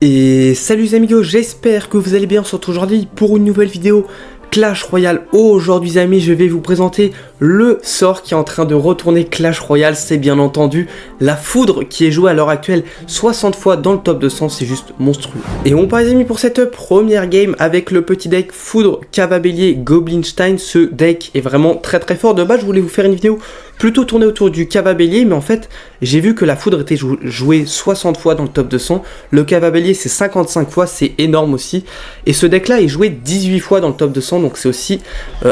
Et salut les amigos, j'espère que vous allez bien. On se retrouve aujourd'hui pour une nouvelle vidéo Clash Royale. Aujourd'hui les amis, je vais vous présenter le sort qui est en train de retourner Clash Royale. C'est bien entendu la foudre qui est jouée à l'heure actuelle 60 fois dans le top 200, c'est juste monstrueux. Et on part les amis pour cette première game avec le petit deck foudre, cavabélier, goblinstein. Ce deck est vraiment très fort. De base je voulais vous faire une vidéo plutôt tournée autour du cavabélier, mais en fait j'ai vu que la foudre était jouée 60 fois dans le top 200. Le cavabélier c'est 55 fois, c'est énorme aussi. Et ce deck là est joué 18 fois dans le top 200, donc c'est aussi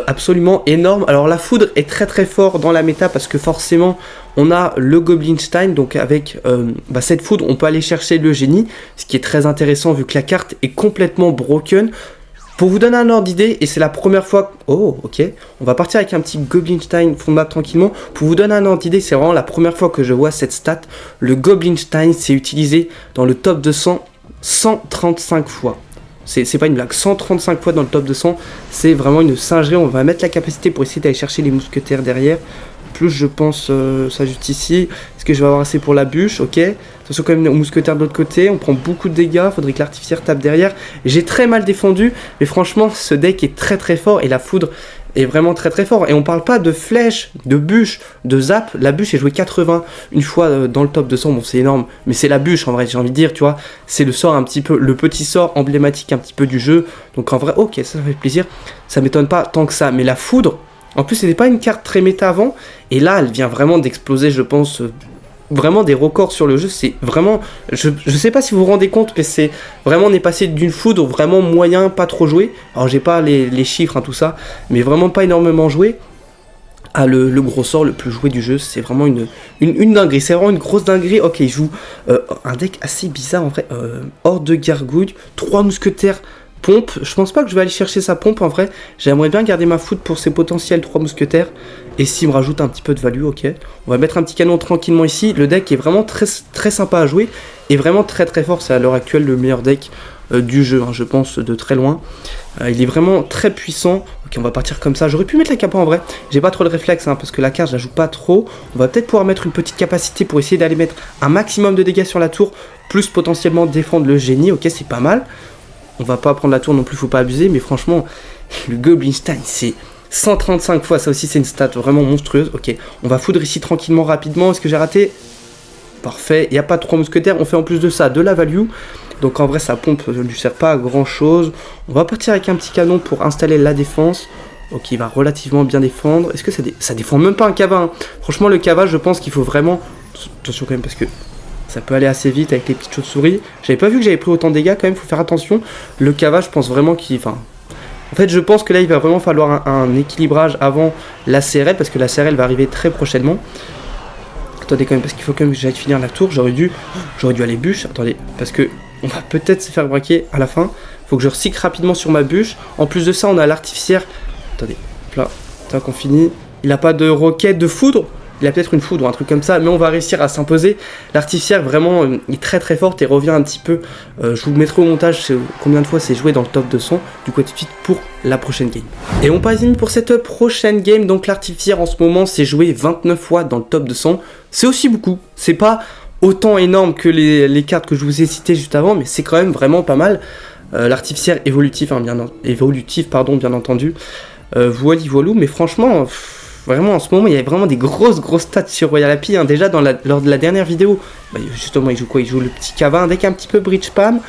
absolument énorme. Alors la foudre est très fort dans la méta parce que forcément on a le goblinstein, donc avec cette foudre on peut aller chercher le génie, ce qui est très intéressant vu que la carte est complètement broken. Pour vous donner un ordre d'idée, et c'est la première fois... Oh, ok. On va partir avec un petit goblinstein fond tranquillement. Pour vous donner un ordre d'idée, c'est vraiment la première fois que je vois cette stat. Le goblinstein s'est utilisé dans le top 200 135 fois. C'est pas une blague, 135 fois dans le top 200. C'est vraiment une singerie. On va mettre la capacité pour essayer d'aller chercher les mousquetaires derrière. Plus je pense, ça juste ici. Est-ce que je vais avoir assez pour la bûche? Ok. Attention quand même au mousquetaire de l'autre côté. On prend beaucoup de dégâts. Faudrait que l'artificière tape derrière. J'ai très mal défendu. Mais franchement, ce deck est très fort. Et la foudre est vraiment très fort. Et on parle pas de flèche, de bûche, de zap. La bûche est jouée 80 une fois dans le top 200. Bon, c'est énorme. Mais c'est la bûche en vrai, j'ai envie de dire. Tu vois, c'est le sort un petit peu, le petit sort emblématique un petit peu du jeu. Donc en vrai, ok, ça fait plaisir. Ça m'étonne pas tant que ça. Mais la foudre... En plus, c'était pas une carte très méta avant, et là, elle vient vraiment d'exploser, je pense, vraiment des records sur le jeu. C'est vraiment, je sais pas si vous vous rendez compte, mais c'est vraiment, on est passé d'une foudre vraiment moyen, pas trop joué. Alors, j'ai pas les chiffres, hein, tout ça, mais vraiment pas énormément joué. À le gros sort le plus joué du jeu, c'est vraiment une dinguerie, c'est vraiment une grosse dinguerie. Ok, il joue un deck assez bizarre en vrai, horde de gargouilles, 3 mousquetaires. Pompe, je pense pas que je vais aller chercher sa pompe en vrai. J'aimerais bien garder ma foudre pour ses potentiels 3 mousquetaires. Et s'il me rajoute un petit peu de value, ok. On va mettre un petit canon tranquillement ici. Le deck est vraiment très sympa à jouer. Et vraiment très fort. C'est à l'heure actuelle le meilleur deck du jeu, hein, je pense, de très loin. Il est vraiment très puissant. Ok, on va partir comme ça. J'aurais pu mettre la capa en vrai. J'ai pas trop de réflexe hein, parce que la carte je la joue pas trop. On va peut-être pouvoir mettre une petite capacité pour essayer d'aller mettre un maximum de dégâts sur la tour. Plus potentiellement défendre le génie. Ok, c'est pas mal. On va pas prendre la tour non plus, faut pas abuser, mais franchement, le goblinstein, c'est 135 fois, ça aussi c'est une stat vraiment monstrueuse. Ok, on va foudre ici tranquillement, rapidement. Est-ce que j'ai raté? Parfait, il n'y a pas 3 mousquetaires, on fait en plus de ça de la value. Donc en vrai, sa pompe ne lui sert pas à grand chose. On va partir avec un petit canon pour installer la défense. Ok, il va relativement bien défendre. Est-ce que ça défend même pas un cava hein. Franchement, le cava, je pense qu'il faut vraiment... Attention quand même, parce que... ça peut aller assez vite avec les petites chauves-souris. J'avais pas vu que j'avais pris autant de dégâts quand même, faut faire attention. Le cava, je pense vraiment qu'il... Enfin, en fait, je pense que là, il va vraiment falloir un équilibrage avant la CRL, parce que la CRL va arriver très prochainement. Attendez quand même, parce qu'il faut quand même que j'aille finir la tour. J'aurais dû aller bûche. Attendez, parce que on va peut-être se faire braquer à la fin. Faut que je recycle rapidement sur ma bûche. En plus de ça, on a l'artificière. Attendez, hop là, tant qu'on finit. Il a pas de roquette de foudre. Il a peut-être une foudre ou un truc comme ça, mais on va réussir à s'imposer. L'artificière vraiment est très forte et revient un petit peu. Je vous mettrai au montage combien de fois c'est joué dans le top 200. Du coup, tout de suite pour la prochaine game. Et on passe pour cette prochaine game. Donc l'artificière en ce moment c'est joué 29 fois dans le top 200. C'est aussi beaucoup. C'est pas autant énorme que les cartes que je vous ai citées juste avant, mais c'est quand même vraiment pas mal. L'artificière évolutif, hein, bien entendu. Voilou, mais franchement... Vraiment, en ce moment, il y a vraiment des grosses stats sur Royal Happy. Hein. Déjà, lors de la dernière vidéo, justement, il joue quoi? Il joue le petit cava, un deck un petit peu bridge spam.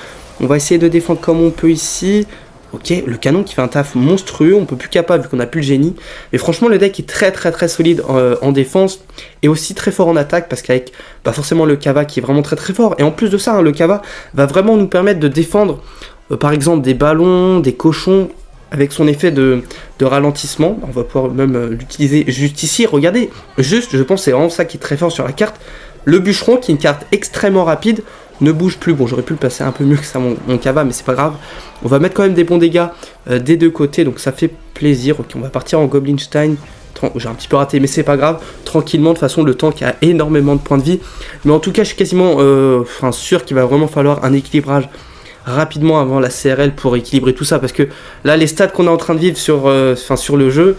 On va essayer de défendre comme on peut ici. Ok, le canon qui fait un taf monstrueux. On peut plus capable vu qu'on a plus le génie. Mais franchement, le deck est très solide en défense. Et aussi très fort en attaque. Parce qu'avec forcément le cava qui est vraiment très fort. Et en plus de ça, hein, le cava va vraiment nous permettre de défendre, par exemple, des ballons, des cochons... Avec son effet de ralentissement, on va pouvoir même l'utiliser juste ici. Regardez, juste, je pense que c'est vraiment ça qui est très fort sur la carte. Le bûcheron, qui est une carte extrêmement rapide, ne bouge plus. Bon, j'aurais pu le passer un peu mieux que ça, mon cava, mais c'est pas grave. On va mettre quand même des bons dégâts des deux côtés, donc ça fait plaisir. Ok, on va partir en goblinstein. J'ai un petit peu raté, mais c'est pas grave. Tranquillement, de toute façon, le tank a énormément de points de vie. Mais en tout cas, je suis quasiment sûr qu'il va vraiment falloir un équilibrage rapidement avant la CRL pour équilibrer tout ça, parce que là les stats qu'on est en train de vivre sur le jeu,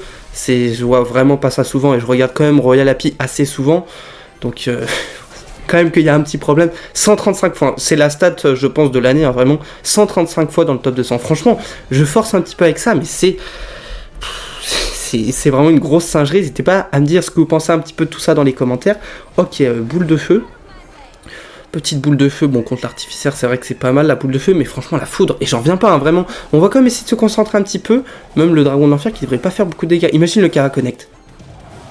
je vois vraiment pas ça souvent, et je regarde quand même Royal Happy assez souvent, donc quand même qu'il y a un petit problème. 135 fois, c'est la stat, je pense, de l'année, hein, vraiment. 135 fois dans le top 200. Franchement, je force un petit peu avec ça, mais c'est vraiment une grosse singerie. N'hésitez pas à me dire ce que vous pensez un petit peu de tout ça dans les commentaires. Ok, boule de feu. Petite boule de feu, bon, contre l'artificiaire, c'est vrai que c'est pas mal la boule de feu, mais franchement, la foudre, et j'en reviens pas, hein, vraiment. On va quand même essayer de se concentrer un petit peu. Même le dragon d'enfer qui devrait pas faire beaucoup de dégâts. Imagine le Kara Connect.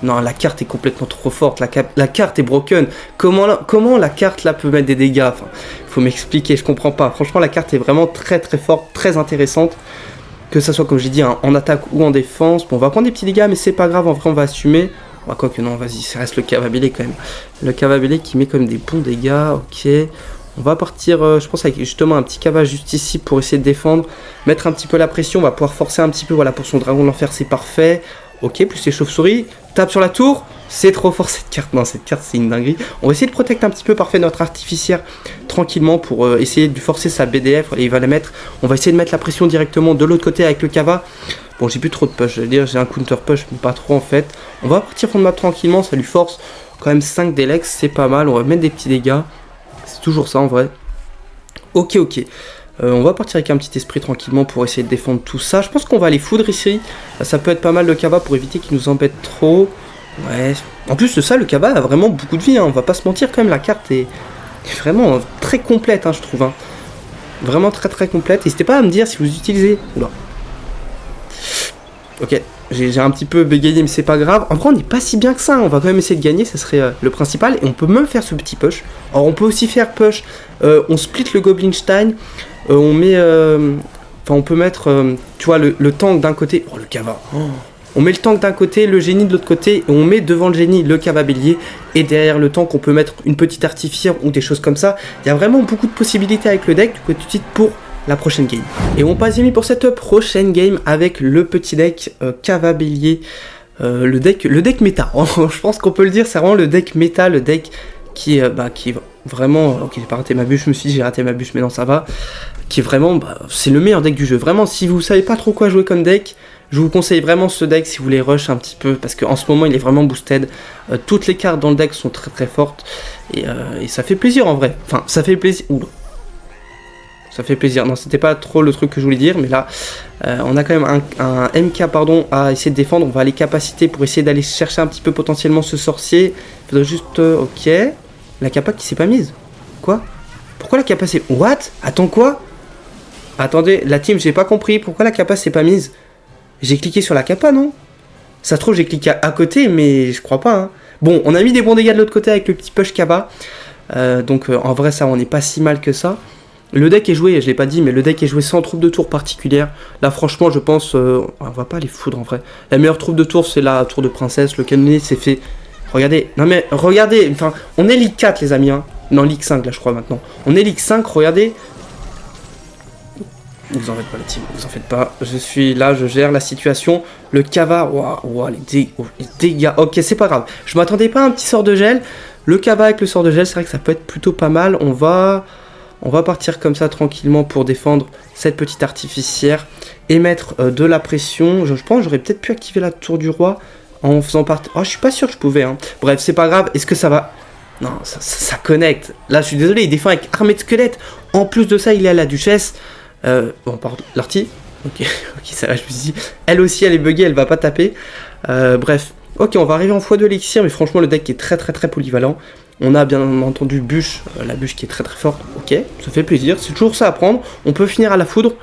Non, la carte est complètement trop forte, la carte est broken. Comment la carte là peut mettre des dégâts? Enfin, faut m'expliquer, je comprends pas. Franchement, la carte est vraiment très très forte, très intéressante. Que ça soit, comme j'ai dit, hein, en attaque ou en défense. Bon, on va prendre des petits dégâts, mais c'est pas grave, en vrai, on va assumer. Bah, quoi que non, vas-y, ça reste le Cavabélé quand même. Le Cavabélé qui met quand même des bons dégâts, ok. On va partir, je pense, avec justement un petit Cava juste ici pour essayer de défendre. Mettre un petit peu la pression, on va pouvoir forcer un petit peu, voilà, pour son dragon de l'enfer, c'est parfait. Ok, plus les chauves-souris, tape sur la tour, c'est trop fort cette carte, non, cette carte c'est une dinguerie. On va essayer de protecter un petit peu, parfait, notre artificiaire tranquillement pour essayer de forcer sa BDF, et il va la mettre. On va essayer de mettre la pression directement de l'autre côté avec le Cava. Bon, j'ai plus trop de push, je veux dire, j'ai un counter push, mais pas trop en fait. On va partir fond de map tranquillement, ça lui force quand même 5 d'élex, c'est pas mal, on va mettre des petits dégâts. C'est toujours ça en vrai. Ok, ok. On va partir avec un petit esprit tranquillement pour essayer de défendre tout ça. Je pense qu'on va aller foudre ici. Ça peut être pas mal le Cava pour éviter qu'il nous embête trop. Ouais. En plus de ça, le Cava a vraiment beaucoup de vie, hein. On va pas se mentir quand même, la carte est vraiment très complète, hein, je trouve. Hein. Vraiment très très complète. N'hésitez pas à me dire si vous utilisez... Oula. Ok, j'ai un petit peu bégayé, mais c'est pas grave. En vrai, on n'est pas si bien que ça. Hein. On va quand même essayer de gagner, ça serait le principal. Et on peut même faire ce petit push. Alors, on peut aussi faire push. On split le Goblinstein. On met... Enfin, on peut mettre, tu vois, le tank d'un côté. Oh, le Cava. Oh. On met le tank d'un côté, le génie de l'autre côté. Et on met devant le génie le Cavabélier. Et derrière le tank, on peut mettre une petite artificière ou des choses comme ça. Il y a vraiment beaucoup de possibilités avec le deck. Du coup, tout de suite pour... la prochaine game. Et on passe mis pour cette prochaine game avec le petit deck Cavabélier. Le deck méta. Je pense qu'on peut le dire, c'est vraiment le deck méta, le deck qui est vraiment... Ok, j'ai pas raté ma bûche, je me suis dit j'ai raté ma bûche, mais non, ça va. Qui est vraiment... c'est le meilleur deck du jeu. Vraiment, si vous savez pas trop quoi jouer comme deck, je vous conseille vraiment ce deck si vous voulez rush un petit peu, parce qu'en ce moment il est vraiment boosted. Toutes les cartes dans le deck sont très très fortes. Et ça fait plaisir en vrai. Enfin, ça fait plaisir... Ouh. Ça fait plaisir. Non, c'était pas trop le truc que je voulais dire, mais là, on a quand même un MK pardon, à essayer de défendre. On va aller capacité pour essayer d'aller chercher un petit peu potentiellement ce sorcier. Il faudrait juste... ok. La capa qui s'est pas mise. Quoi? Pourquoi la capa s'est... What? Attends, quoi? Attendez, la team, j'ai pas compris. Pourquoi la capa s'est pas mise? J'ai cliqué sur la capa, non? Ça se trouve, j'ai cliqué à côté, mais je crois pas. Hein. Bon, on a mis des bons dégâts de l'autre côté avec le petit push Cava. Donc, en vrai, ça, on n'est pas si mal que ça. Le deck est joué, je l'ai pas dit, mais le deck est joué sans troupe de tour particulière. Là, franchement, je pense... on va pas les foudre, en vrai. La meilleure troupe de tour, c'est la tour de princesse. Le canonnier, c'est fait... Regardez, non mais, regardez, enfin, on est Ligue 4, les amis, hein. Non, Ligue 5, là, je crois, maintenant. On est Ligue 5, regardez. Vous en faites pas, la team, vous en faites pas. Je suis là, je gère la situation. Le Cava, waouh, les dégâts. Ok, c'est pas grave. Je m'attendais pas à un petit sort de gel. Le Cava avec le sort de gel, c'est vrai que ça peut être plutôt pas mal. On va partir comme ça tranquillement pour défendre cette petite artificière et mettre de la pression. Je pense que j'aurais peut-être pu activer la tour du roi en faisant partie... Oh, je suis pas sûr que je pouvais. Hein. Bref, c'est pas grave. Est-ce que ça va... Non, ça connecte. Là, je suis désolé, il défend avec armée de squelettes. En plus de ça, il est à la duchesse. Bon, pardon, l'arty. Ok, ça va, je me suis dit... Elle aussi, elle est buggée, elle va pas taper. Bref. Ok, on va arriver en x2 l'élixir, mais franchement, le deck est très très très polyvalent. On a bien entendu bûche, la bûche qui est très très forte. Ok, ça fait plaisir, c'est toujours ça à prendre. On peut finir à la foudre.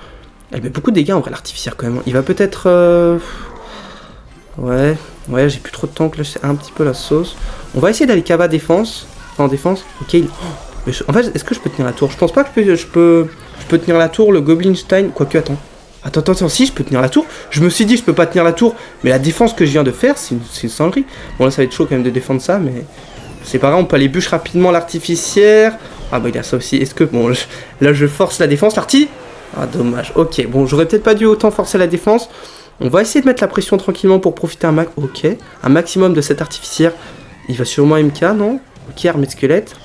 Elle met beaucoup de dégâts en vrai, l'artificière quand même. Il va peut-être... Ouais, j'ai plus trop de temps que là, c'est un petit peu la sauce. On va essayer d'aller Cava défense. Enfin, en défense. Ok, en fait, est-ce que je peux tenir la tour? Je pense pas que je peux tenir la tour, le Goblinstein. Quoique, Attends, si, je peux tenir la tour. Je me suis dit, je peux pas tenir la tour. Mais la défense que je viens de faire, c'est une singerie. Bon, là, ça va être chaud quand même de défendre ça, mais... C'est pas grave, on peut aller bûche rapidement l'artificière. Ah bah il y a ça aussi. Est-ce que... Bon, là je force la défense, l'arty. Ah dommage. Ok, bon, j'aurais peut-être pas dû autant forcer la défense. On va essayer de mettre la pression tranquillement pour profiter un maximum de cette artificière. Il va sûrement MK, non? Ok, armée de squelette.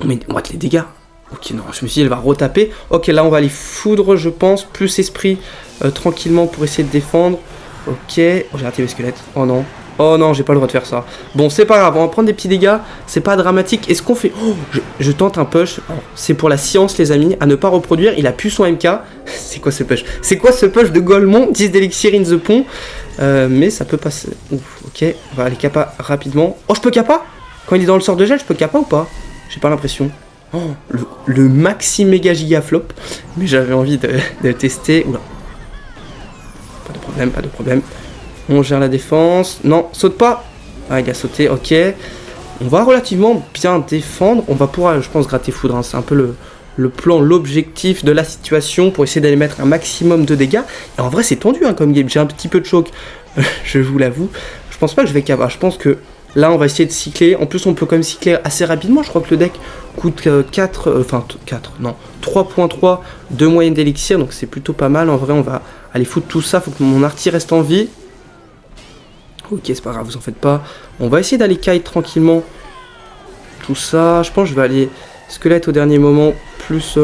Mais what, les dégâts. Ok, non, je me suis dit, elle va retaper. Ok, là on va aller foudre, je pense. Plus esprit tranquillement pour essayer de défendre. Ok, oh, j'ai raté les squelettes. Oh non. Oh non, j'ai pas le droit de faire ça. Bon, c'est pas grave, on va prendre des petits dégâts. C'est pas dramatique. Est-ce qu'on fait... Oh, je tente un push. C'est pour la science, les amis. À ne pas reproduire. Il a pu son MK. C'est quoi ce push? C'est quoi ce push de Golemon? 10 d'élixir in the pont. Mais ça peut passer. Ouf, ok. On va aller kappa rapidement. Oh, je peux kappa? Quand il est dans le sort de gel, je peux kappa ou pas? J'ai pas l'impression. Oh, le maxi méga giga flop. Mais j'avais envie de tester. Oula. Pas de problème, pas de problème. On gère la défense. Non, saute pas. Ah, il a sauté, ok. On va relativement bien défendre. On va pouvoir, je pense, gratter foudre. Hein. C'est un peu le plan, l'objectif de la situation pour essayer d'aller mettre un maximum de dégâts. Et en vrai, c'est tendu hein, comme game. J'ai un petit peu de choc, je vous l'avoue. Je pense pas que je vais cava. Je pense que là, on va essayer de cycler. En plus, on peut quand même cycler assez rapidement. Je crois que le deck coûte 3.3 de moyenne d'élixir. Donc, c'est plutôt pas mal. En vrai, on va aller foutre tout ça. Faut que mon arty reste en vie. Ok, c'est pas grave, vous en faites pas. On va essayer d'aller kite tranquillement. Tout ça, je pense que je vais aller squelette au dernier moment, plus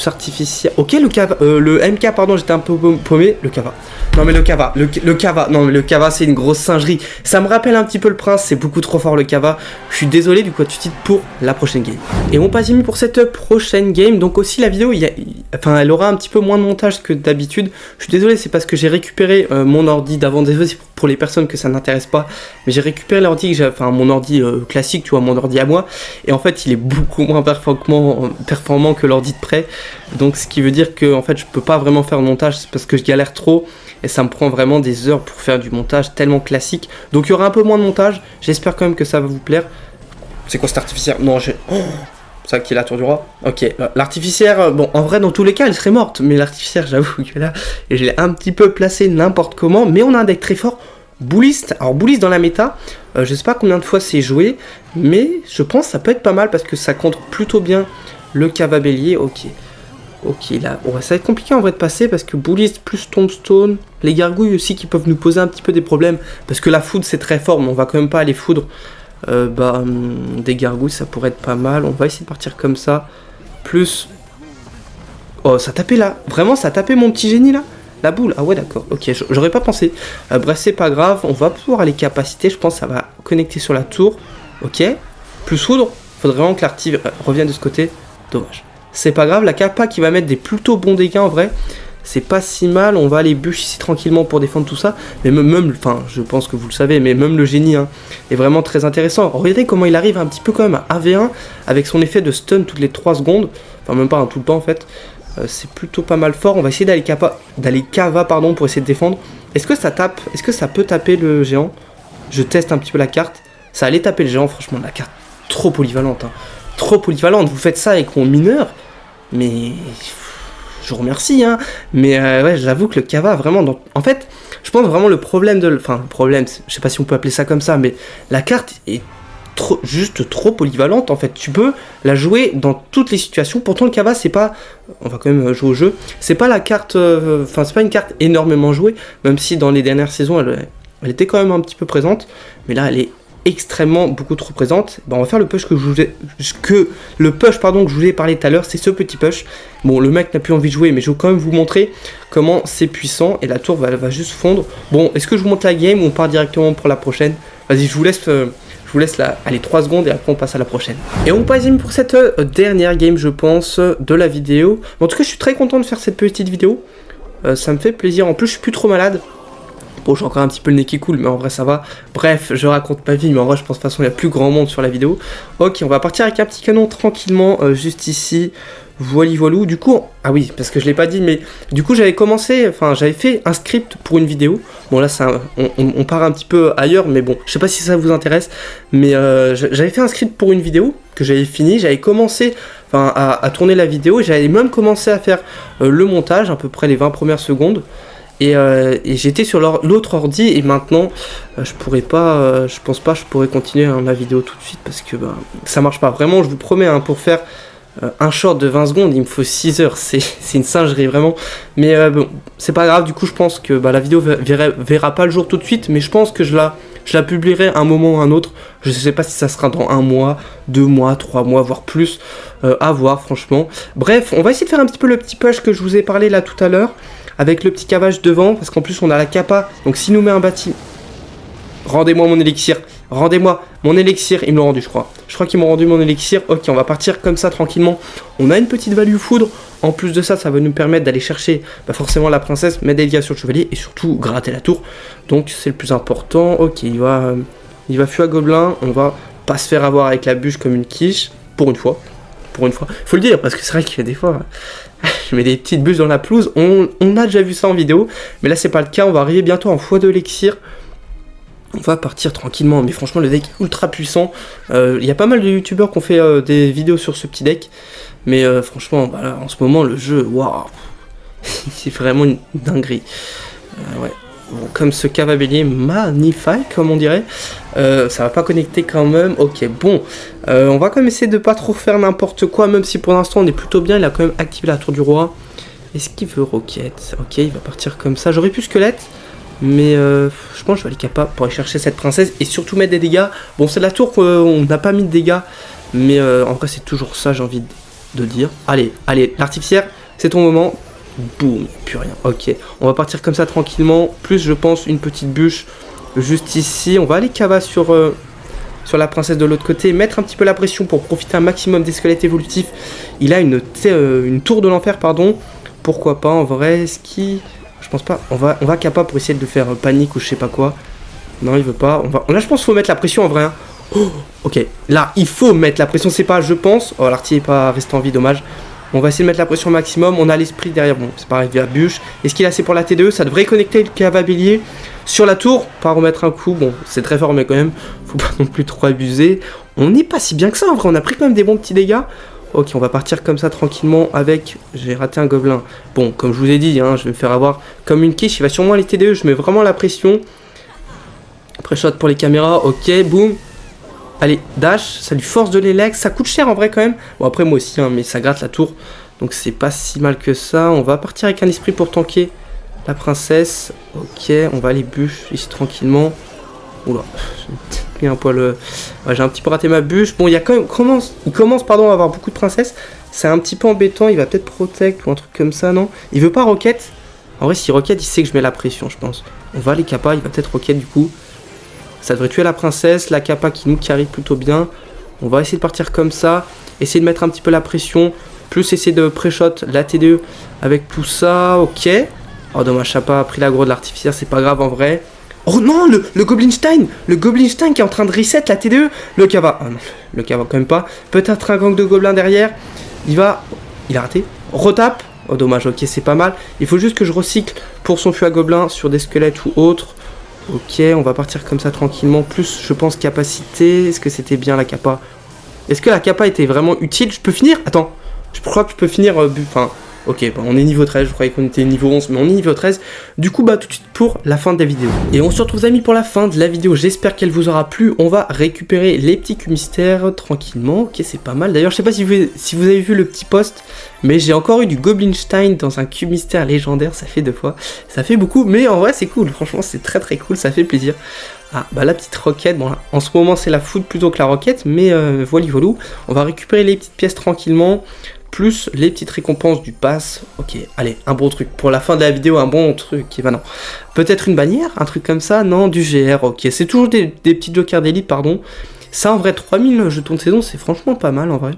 artificiel. Ok, le MK, pardon, j'étais un peu paumé. Le Kava. Non mais le Kava, le Kava, non mais le Kava c'est une grosse singerie. Ça me rappelle un petit peu le prince, c'est beaucoup trop fort le Kava. Je suis désolé du coup tu titres pour la prochaine game. Et on passe mis pour cette prochaine game. Donc aussi la vidéo, elle aura un petit peu moins de montage que d'habitude. Je suis désolé, c'est parce que j'ai récupéré mon ordi d'avant. Désolé pour les personnes que ça n'intéresse pas, mais j'ai récupéré l'ordi que j'ai, enfin mon ordi classique, tu vois, mon ordi à moi. Et en fait il est beaucoup moins performant que l'ordi de près. Donc ce qui veut dire que en fait je peux pas vraiment faire le montage, c'est parce que je galère trop. Et ça me prend vraiment des heures pour faire du montage tellement classique. Donc il y aura un peu moins de montage. J'espère quand même que ça va vous plaire. C'est quoi cet artificiaire? Non, j'ai... Oh, c'est ça qui est la tour du roi. Ok, l'artificiaire, bon, en vrai, dans tous les cas, elle serait morte. Mais l'artificiaire, j'avoue que là, je l'ai un petit peu placé n'importe comment. Mais on a un deck très fort. Bouliste. Alors, Bouliste dans la méta, je sais pas combien de fois c'est joué. Mais je pense que ça peut être pas mal parce que ça contre plutôt bien le Kava Bélier. Ok. Ok, là, ça va être compliqué en vrai de passer parce que Bouliste plus Tombstone, les gargouilles aussi qui peuvent nous poser un petit peu des problèmes parce que la foudre c'est très fort, mais on va quand même pas aller foudre des gargouilles, ça pourrait être pas mal. On va essayer de partir comme ça. Plus. Oh, ça tapait là, vraiment ça tapait mon petit génie là. La boule, ah ouais d'accord, ok, j'aurais pas pensé. Bref, c'est pas grave, on va pouvoir aller capacité, je pense que ça va connecter sur la tour. Ok, plus foudre, faudrait vraiment que l'arty revienne de ce côté, dommage. C'est pas grave, la kappa qui va mettre des plutôt bons dégâts en vrai, c'est pas si mal. On va aller bûche ici tranquillement pour défendre tout ça. Mais même, enfin je pense que vous le savez, mais même le génie hein, est vraiment très intéressant. Regardez comment il arrive un petit peu quand même à 1v1 avec son effet de stun toutes les 3 secondes. Enfin même pas hein, tout le temps en fait. C'est plutôt pas mal fort. On va essayer d'aller Kava pardon, pour essayer de défendre. Est-ce que ça tape? Est-ce que ça peut taper le géant? Je teste un petit peu la carte. Ça allait taper le géant, franchement la carte trop polyvalente. Hein. Trop polyvalente, vous faites ça avec mon mineur, mais je vous remercie, hein. Mais ouais, j'avoue que le Kava, vraiment, en fait, je pense vraiment le problème enfin, le problème, je sais pas si on peut appeler ça comme ça, mais la carte est juste trop polyvalente, en fait. Tu peux la jouer dans toutes les situations, pourtant le Kava, c'est pas, on va quand même jouer au jeu, c'est pas la carte, enfin, c'est pas une carte énormément jouée, même si dans les dernières saisons, elle était quand même un petit peu présente, mais là, elle est extrêmement beaucoup trop présente. On va faire le push que je vous ai parlé tout à l'heure, c'est ce petit push. Bon, le mec n'a plus envie de jouer, mais je vais quand même vous montrer comment c'est puissant et la tour va juste fondre. Bon, est-ce que je vous monte la game ou on part directement pour la prochaine? Vas-y, je vous laisse là, allez 3 secondes et après on passe à la prochaine. Et on passe pour cette dernière game, je pense, de la vidéo. En tout cas, je suis très content de faire cette petite vidéo. Ça me fait plaisir. En plus, je suis plus trop malade. Bon, j'ai encore un petit peu le nez qui coule, mais en vrai ça va. Bref, je raconte ma vie, mais en vrai je pense de toute façon il y a plus grand monde sur la vidéo. Ok, on va partir avec un petit canon tranquillement, juste ici. Voilou. Du coup, ah oui, parce que je l'ai pas dit, mais du coup j'avais commencé, enfin j'avais fait un script pour une vidéo. Bon là, on part un petit peu ailleurs, mais bon, je sais pas si ça vous intéresse. Mais j'avais fait un script pour une vidéo que j'avais fini, j'avais commencé à tourner la vidéo, et j'avais même commencé à faire le montage, à peu près les 20 premières secondes. Et j'étais sur l'autre ordi et maintenant je pourrais pas, je pense pas que je pourrais continuer la vidéo tout de suite parce que ça marche pas. Vraiment, je vous promets, hein, pour faire un short de 20 secondes, il me faut 6 heures, c'est une singerie vraiment. Mais bon, c'est pas grave, du coup je pense que la vidéo verra pas le jour tout de suite, mais je pense que je la publierai un moment ou un autre. Je sais pas si ça sera dans 1 mois, 2 mois, 3 mois, voire plus, à voir franchement. Bref, on va essayer de faire un petit peu le petit push que je vous ai parlé là tout à l'heure. Avec le petit cavage devant, parce qu'en plus on a la kappa, donc s'il nous met un bâtiment... Rendez-moi mon élixir. Rendez-moi mon élixir. Ils me l'ont rendu, je crois. Je crois qu'ils m'ont rendu mon élixir. Ok, on va partir comme ça tranquillement. On a une petite value foudre. En plus de ça, ça va nous permettre d'aller chercher forcément la princesse, mettre des dégâts sur le chevalier et surtout gratter la tour. Donc c'est le plus important. Ok, il va fuir à gobelin. On va pas se faire avoir avec la bûche comme une quiche. Pour une fois. Pour une fois. Faut le dire parce que c'est vrai qu'il y a des fois... Je mets des petites bûches dans la pelouse. On a déjà vu ça en vidéo. Mais là, c'est pas le cas. On va arriver bientôt en x2 élixir. On va partir tranquillement. Mais franchement, le deck est ultra puissant. Il y a pas mal de youtubeurs qui ont fait des vidéos sur ce petit deck. Mais franchement, voilà, en ce moment, le jeu, waouh, c'est vraiment une dinguerie. Ouais. Bon, comme ce cavabellier magnifique, comme on dirait. Ça va pas connecter quand même. Ok, bon. On va quand même essayer de pas trop faire n'importe quoi, même si pour l'instant on est plutôt bien. Il a quand même activé la tour du roi. Est-ce qu'il veut roquette? Ok, il va partir comme ça. J'aurais pu squelette, mais je pense que je vais aller capable pour aller chercher cette princesse et surtout mettre des dégâts. Bon, c'est la tour qu'on n'a pas mis de dégâts, mais en vrai c'est toujours ça, j'ai envie de dire. Allez, allez, l'artificière, c'est ton moment. Boum, plus rien. Ok, on va partir comme ça tranquillement. Plus, je pense, une petite bûche juste ici. On va aller cava sur la princesse de l'autre côté. Mettre un petit peu la pression pour profiter un maximum des squelettes évolutifs. Il a une tour de l'enfer, pardon. Pourquoi pas, en vrai, ce qui... Je pense pas. On va capable pour essayer de faire panique ou je sais pas quoi. Non, il veut pas. Là, je pense qu'il faut mettre la pression en vrai. Hein. Oh, ok, là, il faut mettre la pression. C'est pas, je pense... Oh, l'artillerie n'est pas resté en vie, dommage. On va essayer de mettre la pression au maximum. On a l'esprit derrière. Bon, c'est pareil, via bûche. Est-ce qu'il a assez pour la T2? Ça devrait connecter le cavabellier sur la tour. Pas remettre un coup. Bon, c'est très fort, mais quand même, faut pas non plus trop abuser. On n'est pas si bien que ça, en vrai. On a pris quand même des bons petits dégâts. Ok, on va partir comme ça tranquillement avec... J'ai raté un gobelin. Bon, comme je vous ai dit, hein, je vais me faire avoir comme une quiche. Il va sûrement aller T2. Je mets vraiment la pression. Pré-shot pour les caméras. Ok, boum. Allez, dash, ça lui force de l'élect, ça coûte cher en vrai quand même. Bon après moi aussi, hein, mais ça gratte la tour, donc c'est pas si mal que ça. On va partir avec un esprit pour tanker la princesse. Ok, on va aller bûche ici tranquillement. Oula, j'ai pris un poil... Ouais, j'ai un petit peu raté ma bûche. Bon, il commence pardon, à avoir beaucoup de princesses. C'est un petit peu embêtant, il va peut-être protect ou un truc comme ça, non? Il veut pas roquette. En vrai, si roquette, il sait que je mets la pression, je pense. On va aller capa, il va peut-être roquette du coup. Ça devrait tuer la princesse, la capa qui nous carry plutôt bien. On va essayer de partir comme ça. Essayer de mettre un petit peu la pression. Plus essayer de pré-shot la T2 avec tout ça. Ok. Oh dommage, Chapa a pris l'aggro de l'artificière. C'est pas grave en vrai. Oh non, le Goblinstein. Le Goblinstein qui est en train de reset la T2. Le cava. Oh non, le cava quand même pas. Peut-être un gang de gobelins derrière. Il a raté. Retape. Oh dommage, ok, c'est pas mal. Il faut juste que je recycle pour son fût à gobelins sur des squelettes ou autres. Ok, on va partir comme ça tranquillement. Plus, je pense, capacité. Est-ce que c'était bien la capa? Est-ce que la capa était vraiment utile? Je peux finir? Attends, je crois que je peux finir... Enfin, ok, bon, on est niveau 13. Je croyais qu'on était niveau 11, mais on est niveau 13. Du coup, tout de suite pour la fin de la vidéo. Et on se retrouve, les amis, pour la fin de la vidéo. J'espère qu'elle vous aura plu. On va récupérer les petits cubes mystères tranquillement. Ok, c'est pas mal. D'ailleurs, je sais pas si vous avez vu le petit post, mais j'ai encore eu du Goblinstein dans un cube mystère légendaire. Ça fait 2 fois. Ça fait beaucoup, mais en vrai, c'est cool. Franchement, c'est très très cool. Ça fait plaisir. Ah, la petite roquette. Bon, là, en ce moment, c'est la foudre plutôt que la roquette, mais voilà. On va récupérer les petites pièces tranquillement. Plus les petites récompenses du pass. Ok, allez, un bon truc. Pour la fin de la vidéo, un bon truc. Et non. Peut-être une bannière, un truc comme ça. Non, du GR, ok. C'est toujours des petits jokers d'élite, pardon. Ça, en vrai, 3000 jetons de saison, c'est franchement pas mal, en vrai.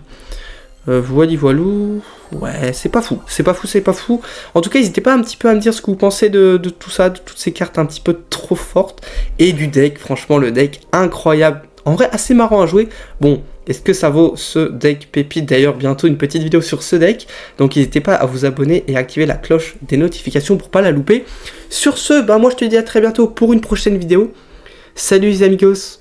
Voilou. Ouais, c'est pas fou. C'est pas fou. En tout cas, n'hésitez pas un petit peu à me dire ce que vous pensez de tout ça, de toutes ces cartes un petit peu trop fortes. Et du deck, franchement, le deck incroyable. En vrai, assez marrant à jouer. Bon, est-ce que ça vaut ce deck pépite? D'ailleurs, bientôt une petite vidéo sur ce deck. Donc, n'hésitez pas à vous abonner et à activer la cloche des notifications pour pas la louper. Sur ce, moi, je te dis à très bientôt pour une prochaine vidéo. Salut les amigos!